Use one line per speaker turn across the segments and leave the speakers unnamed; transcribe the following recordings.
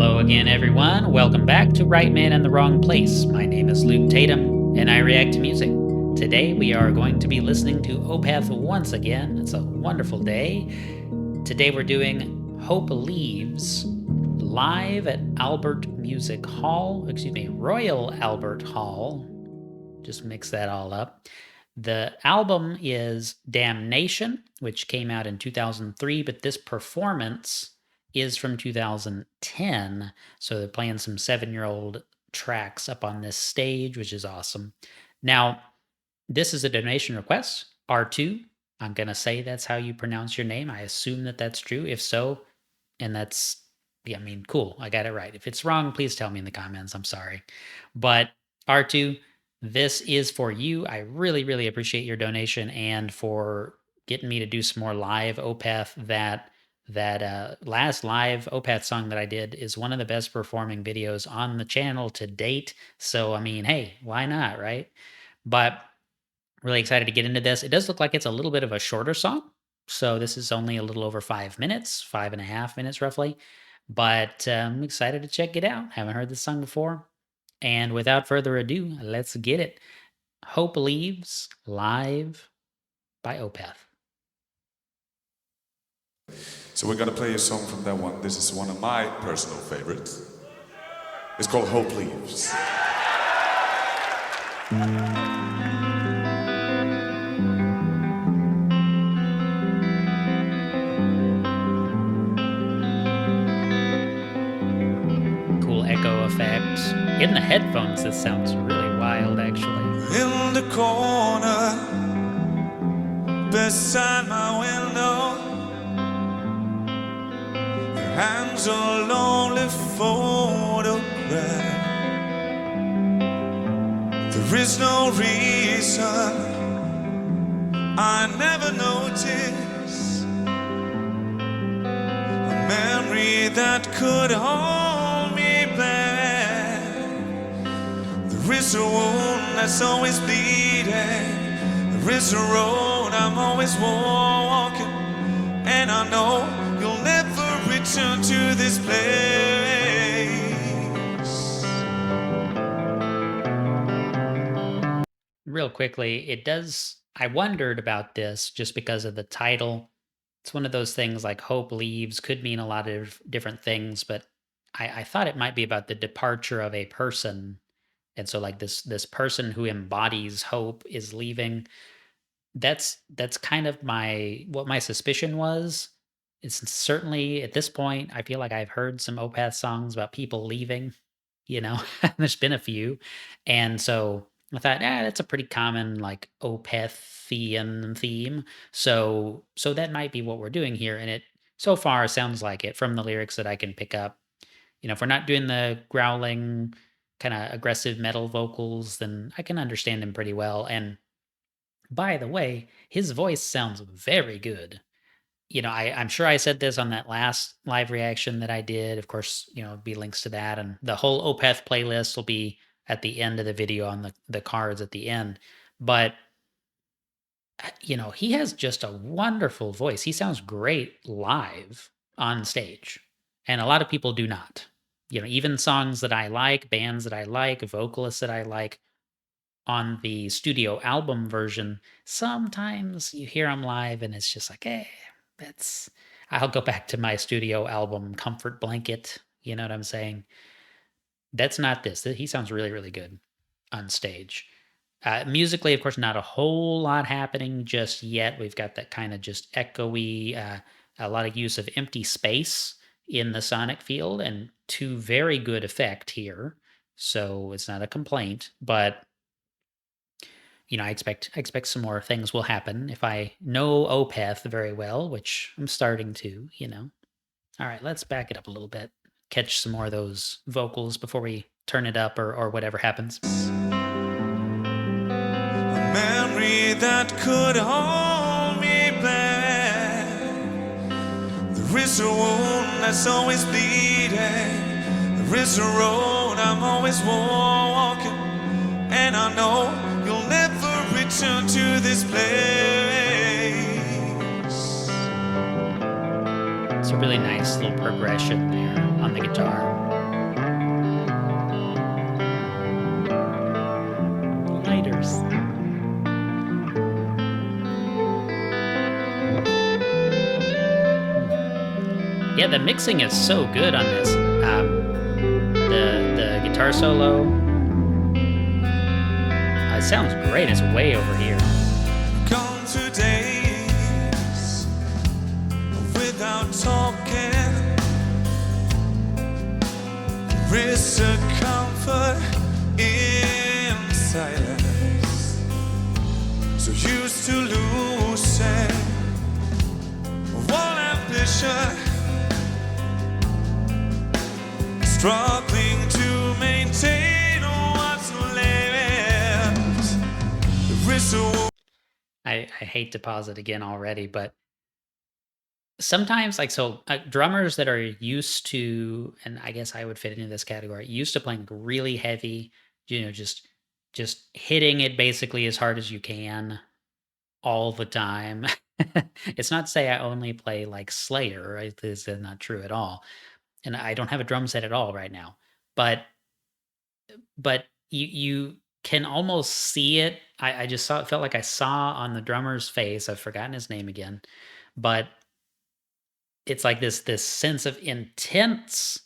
Hello again, everyone. Welcome back to Right Man in the Wrong Place. My name is Luke Tatum, and I react to music. Today, we are going to be listening to Opeth once again. It's a wonderful day. Today, we're doing Hope Leaves live at Royal Albert Hall. Just mix that all up. The album is Damnation, which came out in 2003, but this performance is from 2010. So they're playing some 7-year-old tracks up on this stage, which is awesome. Now, this is a donation request. Arttu, I'm going to say that's how you pronounce your name. I assume that that's true. If so, and that's, cool. I got it right. If it's wrong, please tell me in the comments. I'm sorry. But Arttu, this is for you. I really, really appreciate your donation and for getting me to do some more live Opeth. That last live Opeth song that I did is one of the best performing videos on the channel to date. So, hey, why not, right? But really excited to get into this. It does look like it's a little bit of a shorter song. So this is only a little over 5 minutes, 5.5 minutes roughly. But I'm excited to check it out. Haven't heard this song before. And without further ado, let's get it. Hope Leaves live by Opeth.
So we're going to play a song from that one. This is one of my personal favorites. It's called Hope Leaves.
Cool echo effect. In the headphones, this sounds really wild, actually.
In the corner, beside my window, hangs a lonely photograph. There is no reason I never noticed a memory that could hold me back. There is a wound that's always bleeding. There is a road I'm always walking, and I know you'll never return to this place.
Real quickly, I wondered about this just because of the title. It's one of those things like Hope Leaves could mean a lot of different things, but I thought it might be about the departure of a person. And so like this person who embodies hope is leaving. That's kind of what my suspicion was. It's certainly at this point, I feel like I've heard some Opeth songs about people leaving, there's been a few. And so I thought, that's a pretty common like Opethian theme. So that might be what we're doing here. And it so far sounds like it from the lyrics that I can pick up. If we're not doing the growling, kind of aggressive metal vocals, then I can understand him pretty well. And by the way, his voice sounds very good. I'm sure I said this on that last live reaction that I did. Of course, be links to that. And the whole Opeth playlist will be at the end of the video on the cards at the end. But, he has just a wonderful voice. He sounds great live on stage. And a lot of people do not. Even songs that I like, bands that I like, vocalists that I like, on the studio album version, sometimes you hear them live and it's just like, I'll go back to my studio album comfort blanket. You know what I'm saying? That's not this. He sounds really, really good on stage. Musically, of course, not a whole lot happening just yet. We've got that kind of just echoey, a lot of use of empty space in the sonic field, and to very good effect here. So it's not a complaint, but I expect some more things will happen if I know Opeth very well, which I'm starting to, All right, let's back it up a little bit. Catch some more of those vocals before we turn it up or whatever happens.
A memory that could hold me back. There is a wound that's always bleeding. There is a road I'm always walking, and I know you'll never return to this place.
It's a really nice little progression there on the guitar. Yeah, the mixing is so good on this. The guitar solo, it sounds great. It's way over here.
Gone 2 days without talking. There is a comfort in silence. So used to losing all ambition, struggling to maintain what's left. There is a
I hate to pause it again already, but sometimes, like, so drummers that are used to, and I guess I would fit into this category, used to playing really heavy, just hitting it basically as hard as you can all the time. It's not to say I only play like Slayer, right? This is not true at all. And I don't have a drum set at all right now. But you can almost see it. I just felt like I saw on the drummer's face, I've forgotten his name again, but it's like this sense of intense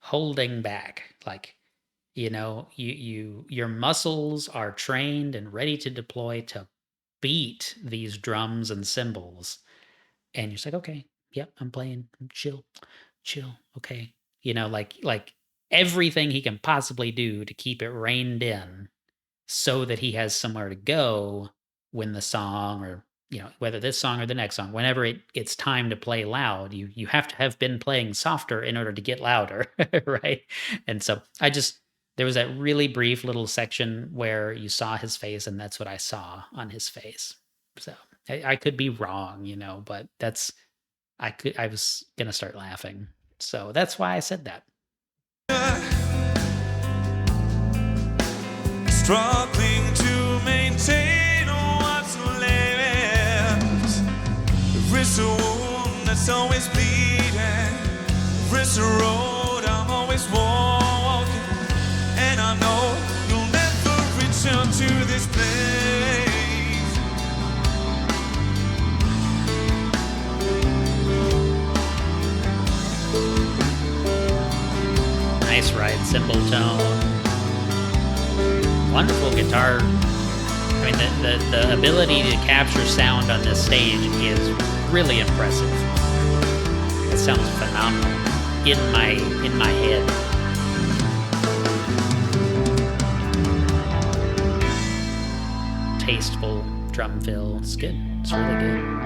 holding back. Like, your muscles are trained and ready to deploy to beat these drums and cymbals. And you're just like, okay, yep, I'm playing, chill, okay. Like everything he can possibly do to keep it reined in so that he has somewhere to go when the song, or whether this song or the next song, whenever it's time to play loud, you have to have been playing softer in order to get louder, right? And so there was that really brief little section where you saw his face, and that's what I saw on his face. So I could be wrong, but I was gonna start laughing. So that's why I said that.
struggling to maintain what's left. There is a wound that's always bleeding. There is a road I'm always walking, and I know you'll never return to this place.
Nice ride, cymbal tone. Wonderful guitar. I mean, the ability to capture sound on this stage is really impressive. It sounds phenomenal in my head. Tasteful drum fill. It's good. It's really good.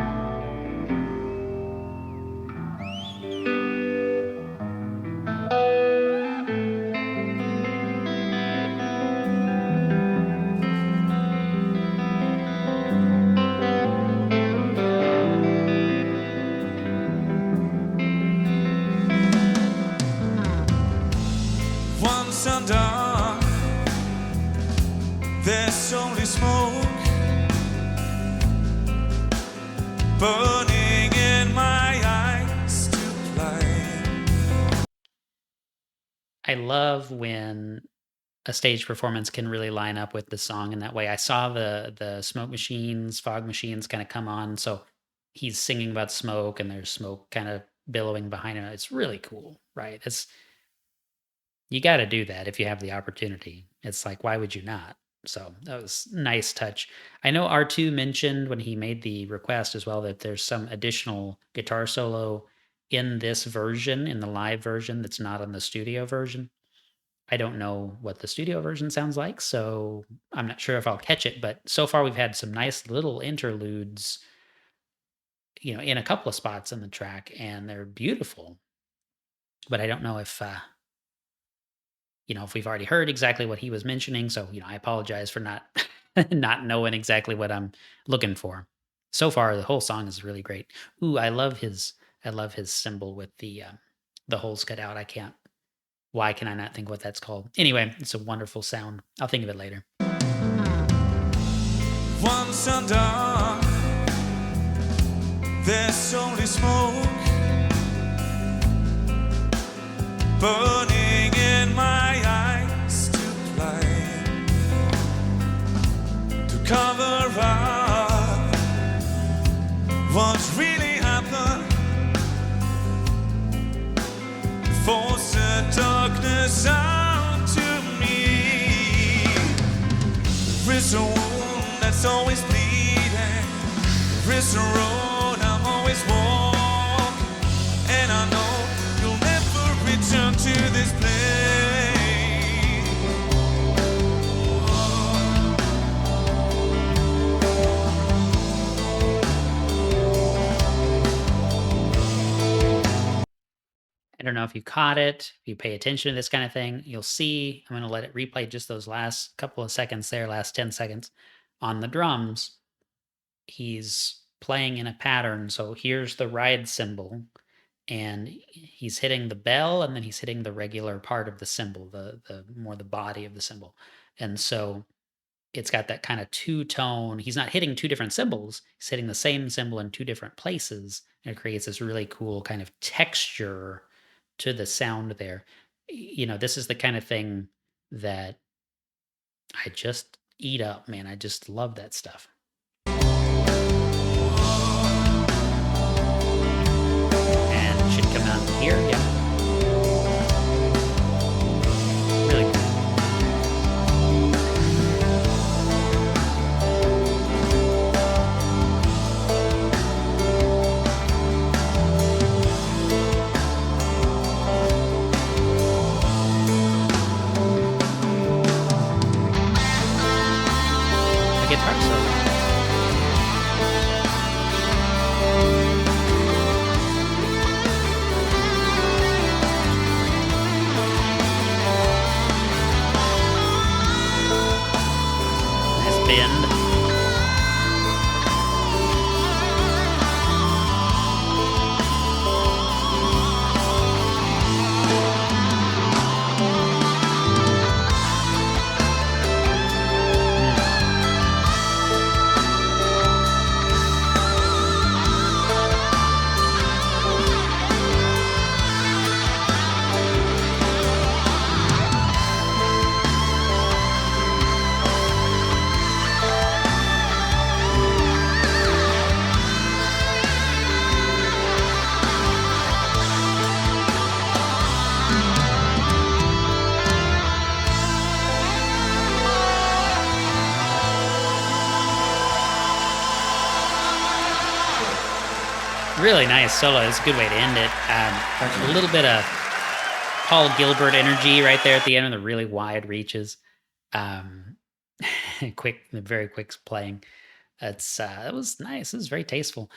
Undone, there's only smoke burning in my eyes to play.
I love when a stage performance can really line up with the song in that way. I saw the smoke machines, fog machines kind of come on, so he's singing about smoke and there's smoke kind of billowing behind him. It's really cool, right? You got to do that if you have the opportunity. It's like, why would you not? So that was a nice touch. I know Arttu mentioned when he made the request as well that there's some additional guitar solo in this version, in the live version, that's not on the studio version. I don't know what the studio version sounds like, so I'm not sure if I'll catch it, but so far we've had some nice little interludes, in a couple of spots in the track, and they're beautiful. But I don't know if if we've already heard exactly what he was mentioning. So, I apologize for not not knowing exactly what I'm looking for. So far, the whole song is really great. Ooh, I love his cymbal with the holes cut out. Why can I not think what that's called? Anyway, it's a wonderful sound. I'll think of it later.
Once undone, there's only smoke burning in my eyes to play, to cover up what really happened. that's always leading. There is a road I'm always walking, and I know you'll never return to this place.
I don't know if you caught it. If you pay attention to this kind of thing, you'll see. I'm going to let it replay just those last couple of seconds there, last 10 seconds. On the drums, he's playing in a pattern. So here's the ride cymbal, and he's hitting the bell, and then he's hitting the regular part of the cymbal, the more the body of the cymbal. And so it's got that kind of two-tone. He's not hitting two different cymbals. He's hitting the same cymbal in two different places, and it creates this really cool kind of texture to the sound there. You know, this is the kind of thing that I just eat up, man. I just love that stuff. And it should come out here. Yeah. Really cool. The guitar solo. Nice bend. Really nice solo. It's a good way to end it. A little bit of Paul Gilbert energy right there at the end of the really wide reaches. Very quick playing. It was nice. It was very tasteful.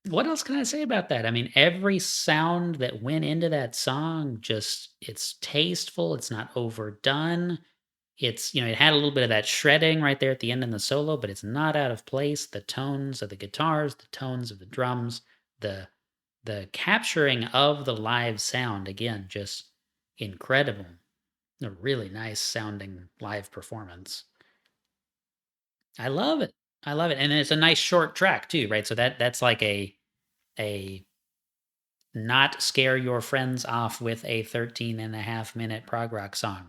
What else can I say about that? I mean, every sound that went into that song, it's tasteful. It's not overdone. It's, it had a little bit of that shredding right there at the end in the solo, but it's not out of place. The tones of the guitars, the tones of the drums, the capturing of the live sound, again, just incredible. A really nice sounding live performance. I love it. I love it. And it's a nice short track too, right? So that's like a not scare your friends off with a 13.5-minute prog rock song.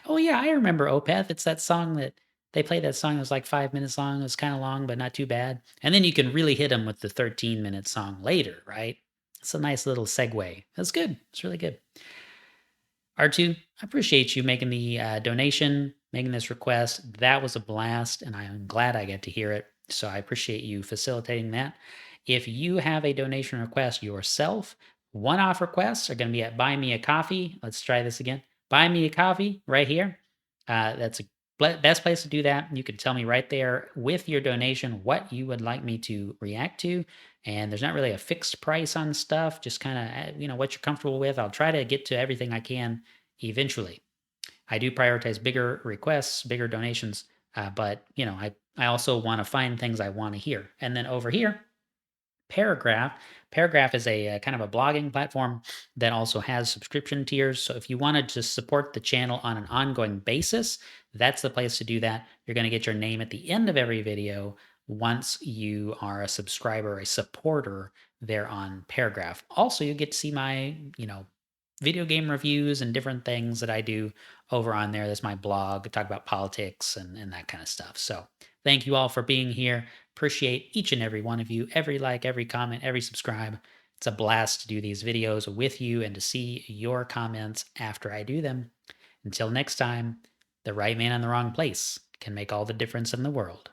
Oh yeah, I remember Opeth. It's that song that they played. That song. It was like 5 minutes long. It was kind of long, but not too bad. And then you can really hit them with the 13-minute song later, right? It's a nice little segue. That's good. It's really good. Arttu, I appreciate you making the donation, making this request. That was a blast, and I am glad I get to hear it. So I appreciate you facilitating that. If you have a donation request yourself, one-off requests are going to be at Buy Me a Coffee. Let's try this again. Buy Me a Coffee right here. That's a best place to do that. You can tell me right there with your donation what you would like me to react to. And there's not really a fixed price on stuff, just kind of, what you're comfortable with. I'll try to get to everything I can eventually. I do prioritize bigger requests, bigger donations, but, I also want to find things I want to hear. And then over here, Paragraph. Paragraph is a kind of a blogging platform that also has subscription tiers. So if you wanted to support the channel on an ongoing basis, that's the place to do that. You're going to get your name at the end of every video once you are a subscriber, a supporter there on Paragraph. Also, you get to see my, video game reviews and different things that I do over on there. That's my blog. I talk about politics and that kind of stuff. So thank you all for being here. Appreciate each and every one of you, every like, every comment, every subscribe. It's a blast to do these videos with you and to see your comments after I do them. Until next time, the right man in the wrong place can make all the difference in the world.